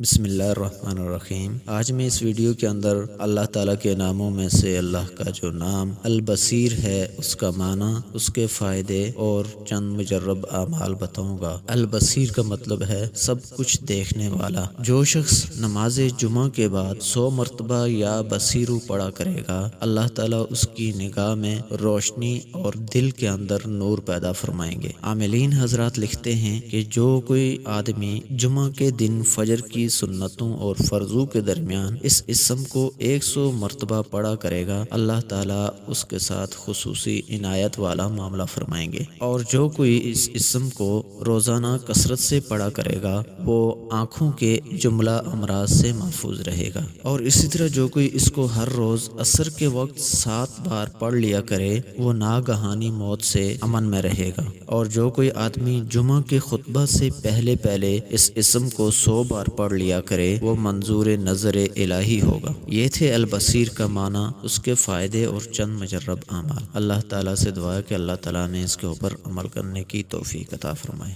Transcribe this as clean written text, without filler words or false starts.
بسم اللہ الرحمن الرحیم۔ آج میں اس ویڈیو کے اندر اللہ تعالیٰ کے ناموں میں سے اللہ کا جو نام البصیر ہے اس کا معنی، اس کے فائدے اور چند مجرب اعمال بتاؤں گا۔ البصیر کا مطلب ہے سب کچھ دیکھنے والا۔ جو شخص نماز جمعہ کے بعد 100 مرتبہ یا بصیرو پڑھا کرے گا، اللہ تعالیٰ اس کی نگاہ میں روشنی اور دل کے اندر نور پیدا فرمائیں گے۔ عاملین حضرات لکھتے ہیں کہ جو کوئی آدمی جمعہ کے دن فجر کی سنتوں اور فرضوں کے درمیان اس اسم کو 100 مرتبہ پڑھا کرے گا، اللہ تعالیٰ اس کے ساتھ خصوصی عنایت والا معاملہ فرمائیں گے۔ اور جو کوئی اس اسم کو روزانہ کثرت سے پڑھا کرے گا، وہ آنکھوں کے جملہ امراض سے محفوظ رہے گا۔ اور اسی طرح جو کوئی اس کو ہر روز عصر کے وقت 7 بار پڑھ لیا کرے، وہ ناگہانی موت سے امن میں رہے گا۔ اور جو کوئی آدمی جمعہ کے خطبہ سے پہلے اس اسم کو 100 بار پڑھ لیا کرے، وہ منظور نظر الہی ہوگا۔ یہ تھے البصیر کا معنی، اس کے فائدے اور چند مجرب اعمال۔ اللہ تعالیٰ سے دعا ہے کہ اللہ تعالیٰ نے اس کے اوپر عمل کرنے کی توفیق عطا فرمائے۔